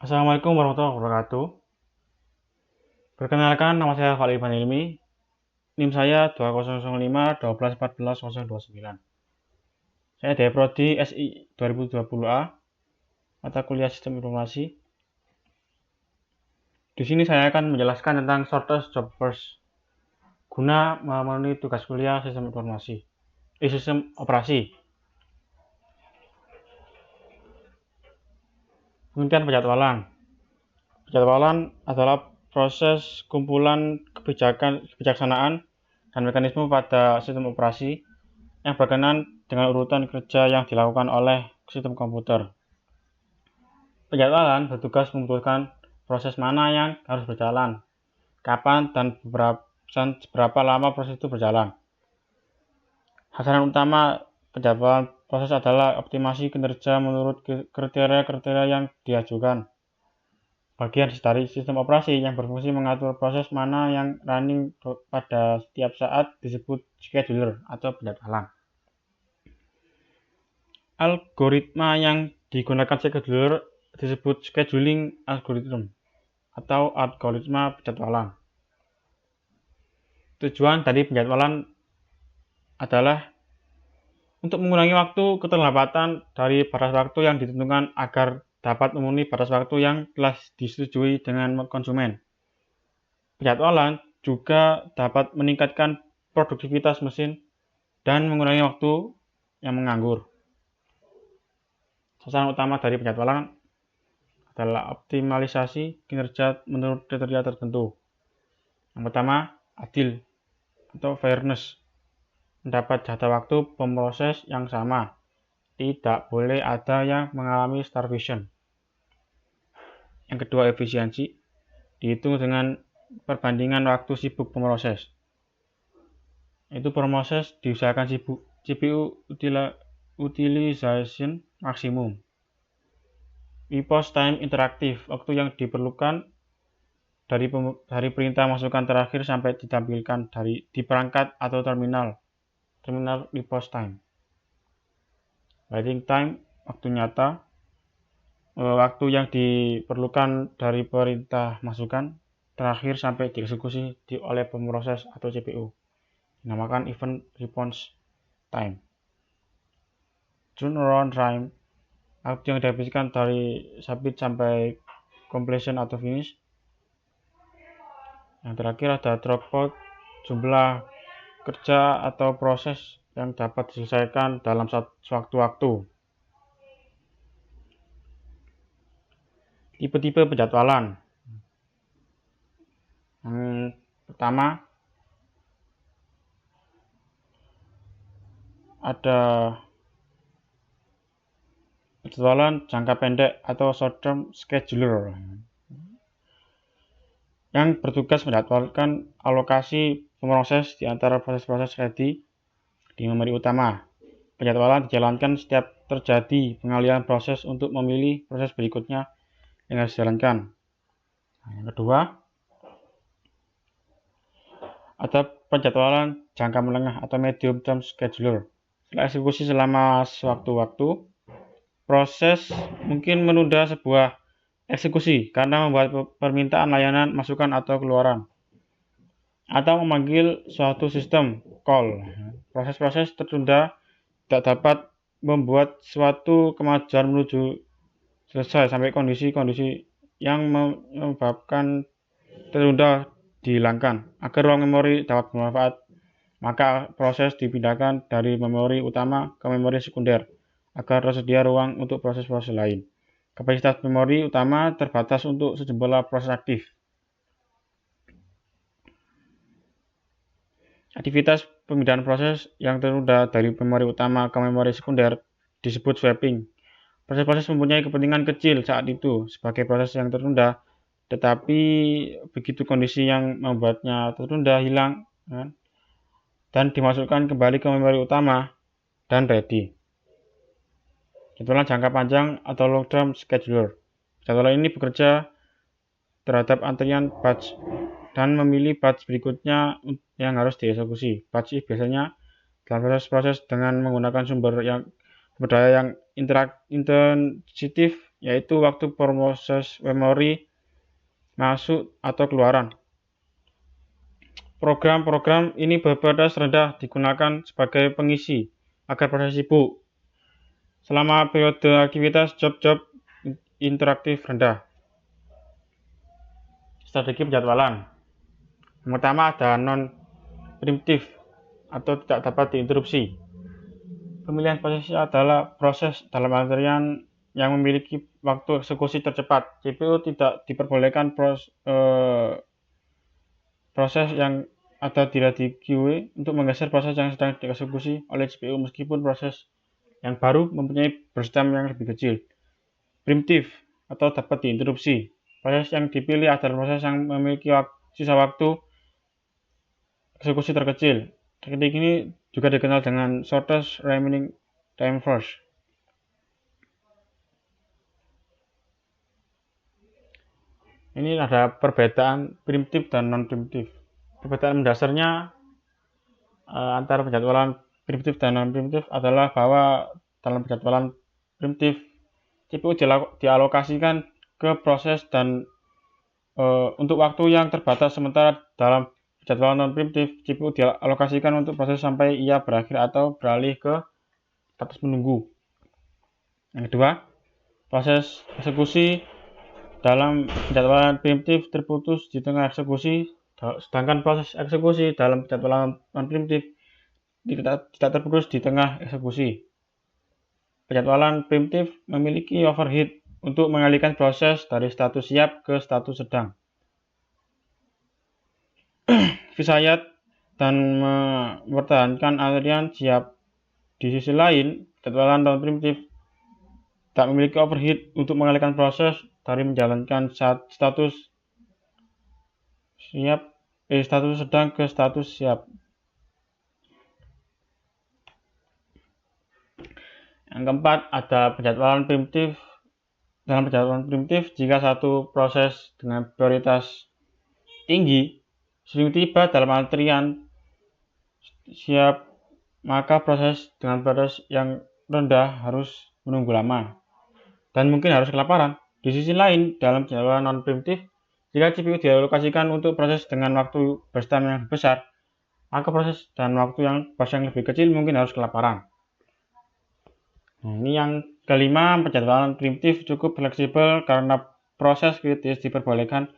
Assalamualaikum warahmatullahi wabarakatuh. Perkenalkan, nama saya Fali Ivan Ilmi. NIM saya 2005 12014 029. Saya dari Prodi SI 2020A, mata kuliah Sistem Informasi. Di sini saya akan menjelaskan tentang shortest job first guna memenuhi tugas kuliah sistem operasi. Pengertian penjadwalan. Penjadwalan adalah proses kumpulan kebijaksanaan dan mekanisme pada sistem operasi yang berkenaan dengan urutan kerja yang dilakukan oleh sistem komputer. Penjadwalan bertugas memutuskan proses mana yang harus berjalan, kapan, dan seberapa lama proses itu berjalan. Sasaran utama penjadwalan proses adalah optimasi kinerja menurut kriteria-kriteria yang diajukan. Bagian dari sistem operasi yang berfungsi mengatur proses mana yang running pada setiap saat disebut scheduler atau penjadwalan. Algoritma yang digunakan scheduler disebut scheduling algorithm atau algoritma penjadwalan. Tujuan dari penjadwalan adalah untuk mengurangi waktu keterlambatan dari batas waktu yang ditentukan agar dapat memenuhi batas waktu yang telah disetujui dengan konsumen. Penjadwalan juga dapat meningkatkan produktivitas mesin dan mengurangi waktu yang menganggur. Sasaran utama dari penjadwalan adalah optimalisasi kinerja menurut kriteria tertentu. Yang pertama, adil atau fairness. Mendapat jatah waktu pemroses yang sama. Tidak boleh ada yang mengalami starvation. Yang kedua, efisiensi. Dihitung dengan perbandingan waktu sibuk pemroses. Itu proses diusahakan CPU utilization maksimum. Repose time interaktif, waktu yang diperlukan dari perintah masukan terakhir sampai ditampilkan di perangkat atau terminal repose time. Waiting time, waktu nyata, waktu yang diperlukan dari perintah masukan terakhir sampai dieksekusi oleh pemroses atau CPU. Dinamakan event response time. Turnaround time, waktu yang dihabiskan dari submit sampai completion atau finish. Yang terakhir ada throughput, jumlah kerja atau proses yang dapat diselesaikan dalam sewaktu-waktu. Tipe-tipe penjadwalan. Yang pertama ada penjadwalan jangka pendek atau short term scheduler yang bertugas menjadwalkan alokasi pemroses di antara proses-proses ready di memori utama. Penjadwalan dijalankan setiap terjadi pengalihan proses untuk memilih proses berikutnya yang harus dijalankan. Yang kedua, ada penjadwalan jangka menengah atau medium term scheduler. Setelah eksekusi selama sewaktu-waktu, proses mungkin menunda sebuah eksekusi karena membuat permintaan layanan masukan atau keluaran, atau memanggil suatu sistem call. Proses-proses tertunda tidak dapat membuat suatu kemajuan menuju selesai sampai kondisi-kondisi yang menyebabkan tertunda dihilangkan. Agar ruang memori dapat bermanfaat, maka proses dipindahkan dari memori utama ke memori sekunder agar tersedia ruang untuk proses-proses lain. Kapasitas memori utama terbatas untuk sejumlah proses aktif. Aktivitas pemindahan proses yang tertunda dari memori utama ke memori sekunder disebut swapping. Proses-proses mempunyai kepentingan kecil saat itu sebagai proses yang tertunda, tetapi begitu kondisi yang membuatnya tertunda hilang dan dimasukkan kembali ke memori utama dan ready. Jadwalan jangka panjang atau long term scheduler. Jadwalan ini bekerja terhadap antrian batch dan memilih batch berikutnya yang harus dieksekusi. Batch biasanya dalam proses dengan menggunakan sumber daya yang intensif yaitu waktu proses memori masuk atau keluaran. Program-program ini berbatas rendah digunakan sebagai pengisi agar proses sibuk selama periode aktivitas job-job interaktif rendah. Strategi penjadwalan. Yang pertama ada non-preemptive atau tidak dapat diinterupsi. Pemilihan proses adalah proses dalam artian yang memiliki waktu eksekusi tercepat. CPU tidak diperbolehkan proses yang ada di queue untuk menggeser proses yang sedang dieksekusi oleh CPU meskipun proses yang baru mempunyai burst time yang lebih kecil. Primitif atau dapat diinterupsi. Proses yang dipilih adalah proses yang memiliki sisa waktu eksekusi terkecil. Teknik ini juga dikenal dengan shortest remaining time first. Ini ada perbedaan primitif dan non-primitif. Perbedaan mendasarnya antara penjadwalan primitif dan non-primitif adalah bahwa dalam penjadwalan primitif CPU dialokasikan ke proses dan untuk waktu yang terbatas, sementara dalam penjadwalan non-primitif CPU dialokasikan untuk proses sampai ia berakhir atau beralih ke status menunggu. Yang kedua, proses eksekusi dalam penjadwalan primitif terputus di tengah eksekusi, sedangkan proses eksekusi dalam penjadwalan non-primitif tidak terputus di tengah eksekusi. Penjadwalan primitif memiliki overhead untuk mengalihkan proses dari status siap ke status sedang. Visayat dan mempertahankan antrian siap. Di sisi lain, penjadwalan non-primitif tak memiliki overhead untuk mengalihkan proses dari menjalankan status sedang ke status siap. Yang keempat, ada penjadwalan primitif. Dalam penjadwalan primitif, jika satu proses dengan prioritas tinggi sering tiba dalam antrian siap, maka proses dengan prioritas yang rendah harus menunggu lama dan mungkin harus kelaparan. Di sisi lain, dalam penjadwalan non-primitif, jika CPU dialokasikan untuk proses dengan waktu burst time yang besar, maka proses dan waktu yang burst yang lebih kecil mungkin harus kelaparan. Nah, ini yang kelima, penjadwalan primitif cukup fleksibel karena proses kritis diperbolehkan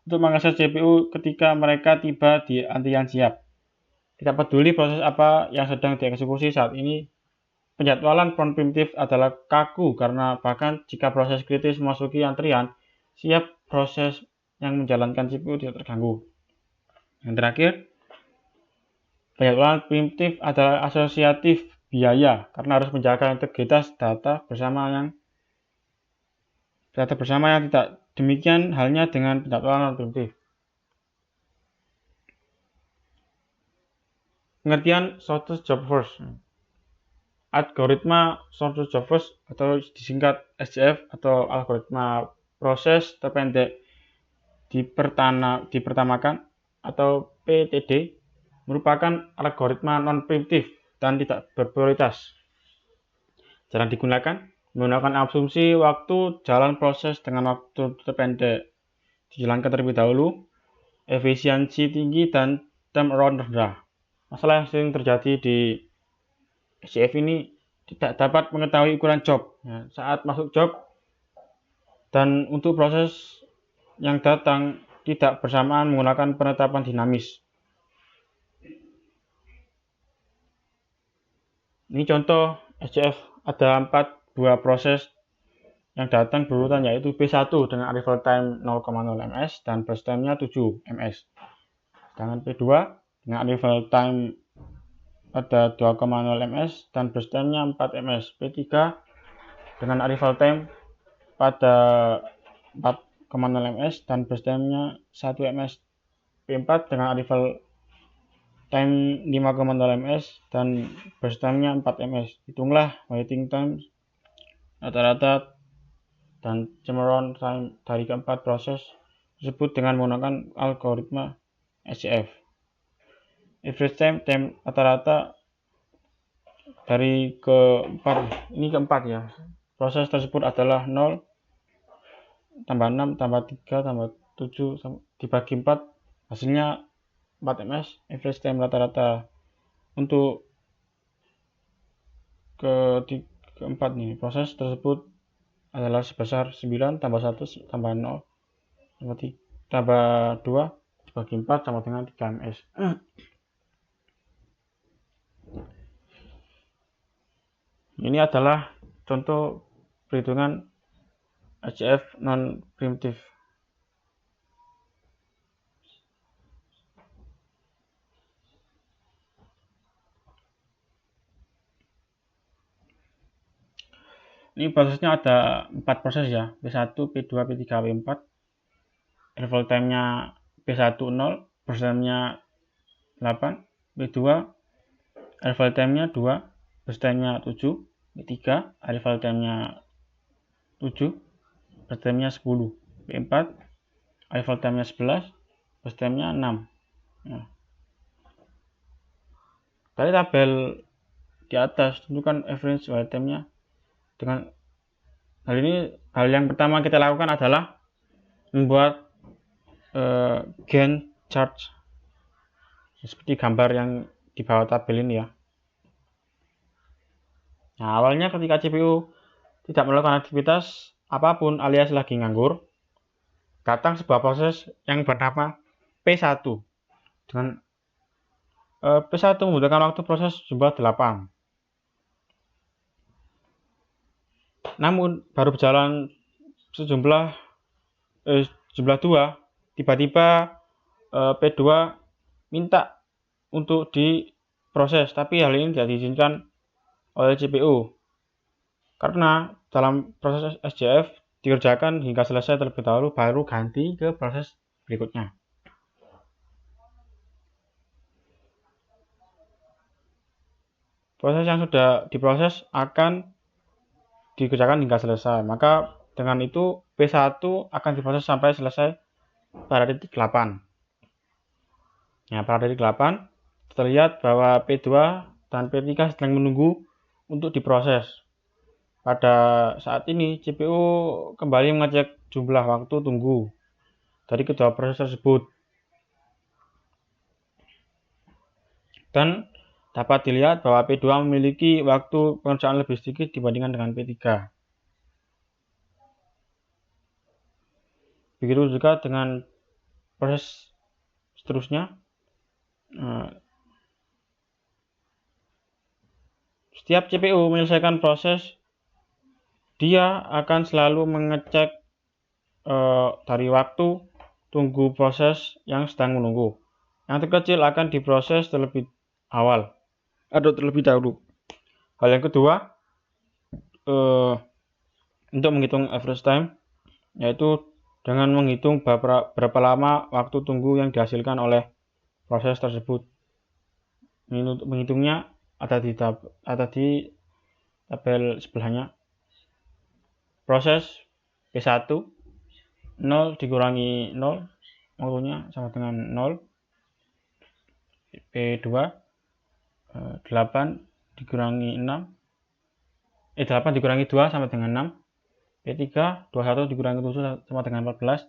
untuk mengakses CPU ketika mereka tiba di antrian siap. Tidak peduli proses apa yang sedang dieksekusi saat ini, penjadwalan non-primitif adalah kaku karena bahkan jika proses kritis memasuki antrian siap, proses yang menjalankan CPU tidak terganggu. Yang terakhir, penjadwalan primitif adalah asosiatif biaya karena harus menjaga integritas data bersama yang tidak demikian halnya dengan penjadwalan non-primitif. Pengertian shortest job first. Algoritma shortest job first atau disingkat SJF atau algoritma proses terpendek dipertamakan atau PTD merupakan algoritma non-primitif dan tidak berprioritas. Jarang digunakan, menggunakan asumsi waktu jalan proses dengan waktu terpendek dijalankan terlebih dahulu, efisiensi tinggi dan turnaround rendah. Masalah yang sering terjadi di SJF ini tidak dapat mengetahui ukuran job saat masuk job dan untuk proses yang datang tidak bersamaan menggunakan penetapan dinamis. Ini contoh SJF, ada 4 buah proses yang datang berurutan, yaitu P1 dengan arrival time 0,0 ms dan burst time-nya 7 ms. Sedangkan P2 dengan arrival time pada 2,0 ms dan burst time-nya 4 ms. P3 dengan arrival time pada 4,0 ms dan burst time-nya 1 ms. P4 dengan arrival time 5,0 ms dan burst time-nya 4 ms. Hitunglah waiting time rata-rata dan turnaround time dari keempat proses tersebut dengan menggunakan algoritma SJF. Average time rata-rata dari keempat ya. Proses tersebut adalah 0, tambah 6 tambah 3 tambah 7 dibagi 4 hasilnya 4 ms. Average time rata-rata untuk keempat nih, proses tersebut adalah sebesar 9 tambah 1 tambah 0 tambah 2 dibagi 4 sama dengan 3 ms. Ini adalah contoh perhitungan SCF non-primitif. Ini prosesnya ada 4 proses ya, P1, P2, P3, P4. Arrival time-nya P1 0, burst time-nya 8, P2 arrival time-nya 2, burst time-nya 7, P3 arrival time-nya 7, burst time-nya 10, P4 arrival time-nya 11, burst time-nya 6. Nah, dari tabel di atas tentukan average while time-nya. Dengan hal ini, hal yang pertama kita lakukan adalah membuat Gantt chart seperti gambar yang di bawah tabel ini ya. Nah, awalnya ketika CPU tidak melakukan aktivitas apapun alias lagi nganggur, datang sebuah proses yang bernama P1 dengan P1 membutuhkan waktu proses jumlah 8. Namun baru berjalan jumlah 2, tiba-tiba P2 minta untuk diproses, tapi hal ini tidak diizinkan oleh CPU karena dalam proses SCF dikerjakan hingga selesai terlebih dahulu baru ganti ke proses berikutnya. Proses yang sudah diproses akan dikerjakan hingga selesai, maka dengan itu P1 akan diproses sampai selesai pada titik 8. Nah, pada titik 8 terlihat bahwa P2 dan P3 sedang menunggu untuk diproses. Pada saat ini CPU kembali mengecek jumlah waktu tunggu dari kedua proses tersebut dan dapat dilihat bahwa P2 memiliki waktu pengerjaan lebih sedikit dibandingkan dengan P3. Begitu juga dengan proses seterusnya. Setiap CPU menyelesaikan proses, dia akan selalu mengecek dari waktu tunggu proses yang sedang menunggu. Yang terkecil akan diproses terlebih awal atau terlebih dahulu. Hal yang kedua, untuk menghitung average time, yaitu dengan menghitung berapa lama waktu tunggu yang dihasilkan oleh proses tersebut. Untuk menghitungnya ada di tabel sebelahnya. Proses P1 0 dikurangi 0, waktunya sama dengan 0. P2 8 dikurangi 6, 8 dikurangi 2 sama dengan 6. P3 21 dikurangi 7 sama dengan 14.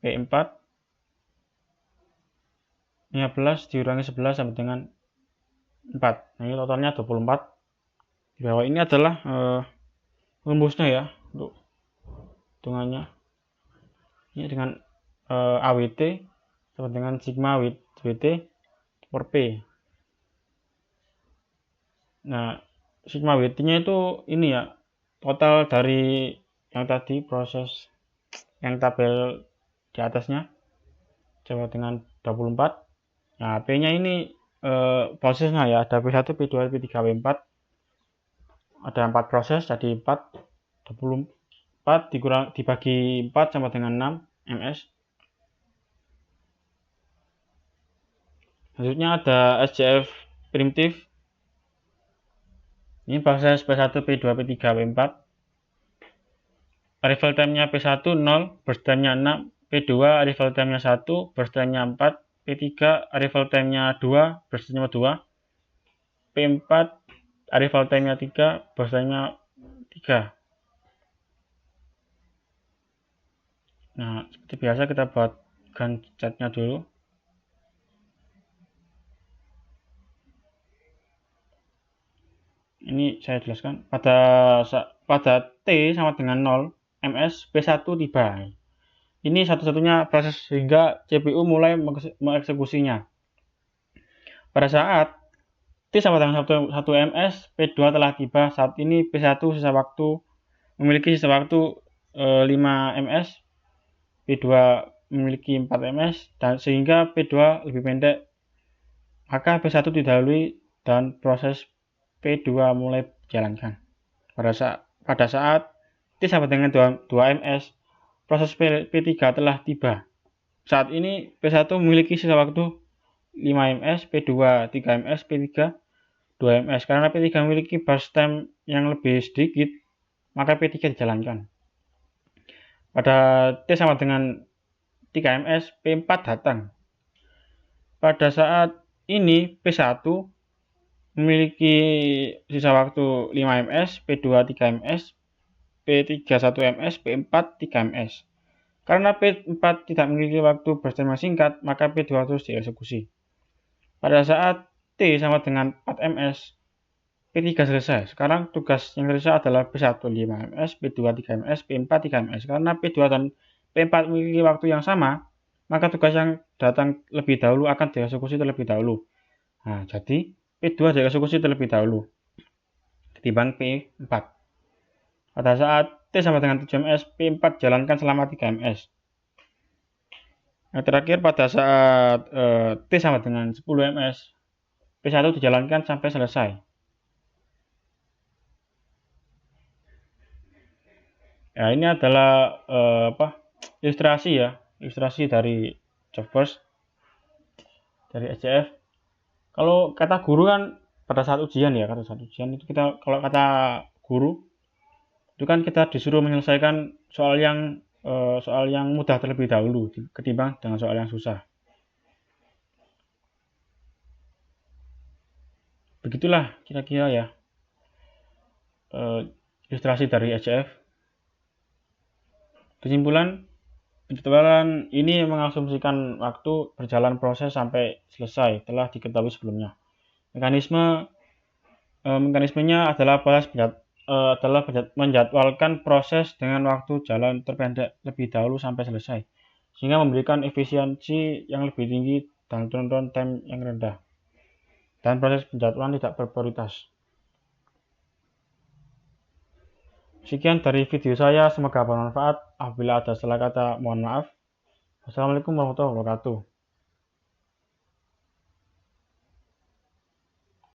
P4 15 dikurangi 11 sama dengan 4. Nah, ini totalnya 24. Di bawah ini adalah rumusnya ya untuk hitungannya. Ini dengan AWT sama dengan sigma WT per P. Nah, sigma WT-nya itu ini ya, total dari yang tadi proses yang tabel di atasnya sama dengan 24. Nah, P-nya ini prosesnya ya, ada P1, P2, P3, P4. Ada 4 proses, jadi 24 dibagi 4 sama dengan 6 ms. Selanjutnya ada SCF primitif. Ini proses P1, P2, P3, P4. Arrival time-nya P1 0, burst time-nya 6, P2 arrival time-nya 1, burst time-nya 4, P3 arrival time-nya 2, burst time-nya 2, P4 arrival time-nya 3, burst time-nya 3. Nah, seperti biasa kita buatkan catnya dulu. Ini saya jelaskan, pada T sama dengan 0 ms P1 tiba. Ini satu-satunya proses hingga CPU mulai mengeksekusinya. Pada saat T sama dengan 1 ms P2 telah tiba. Saat ini P1 memiliki sisa waktu 5 ms, P2 memiliki 4 ms, dan sehingga P2 lebih pendek, maka P1 didahului dan proses P2 mulai dijalankan. Pada saat T sama dengan 2 ms, proses P3 telah tiba. Saat ini P1 memiliki sisa waktu 5 ms, P2 3 ms, P3 2 ms. Karena P3 memiliki burst time yang lebih sedikit, maka P3 dijalankan. Pada T sama dengan 3 ms, P4 datang. Pada saat ini P1 memiliki sisa waktu 5 ms, P2 3 ms, P3 1 ms, P4 3 ms. Karena P4 tidak memiliki waktu burst time yang singkat, maka P2 terus dieksekusi. Pada saat T sama dengan 4 ms, P3 selesai. Sekarang tugas yang selesai adalah P1 5 ms, P2 3 ms, P4 3 ms. Karena P2 dan P4 memiliki waktu yang sama, maka tugas yang datang lebih dahulu akan dieksekusi terlebih dahulu. Nah, jadi P2 dieksekusi terlebih dahulu ketimbang P4. Pada saat T sama dengan 7 ms, P4 jalankan selama 3 ms. Yang terakhir pada saat T sama dengan 10 ms, P1 dijalankan sampai selesai. Ya, ini adalah ilustrasi dari job burst dari SCF. Kalau kata guru kan pada saat ujian itu kita, kalau kata guru itu kan kita disuruh menyelesaikan soal yang mudah terlebih dahulu ketimbang dengan soal yang susah. Begitulah kira-kira ya ilustrasi dari SCF. Kesimpulan, penjadwalan ini mengasumsikan waktu berjalan proses sampai selesai telah diketahui sebelumnya. Mekanismenya adalah menjadwalkan proses dengan waktu jalan terpendek lebih dahulu sampai selesai, sehingga memberikan efisiensi yang lebih tinggi dan turnaround time yang rendah, dan proses penjadwalan tidak berprioritas. Sekian dari video saya, semoga bermanfaat. Apabila ada salah kata, mohon maaf. Wassalamualaikum warahmatullahi wabarakatuh.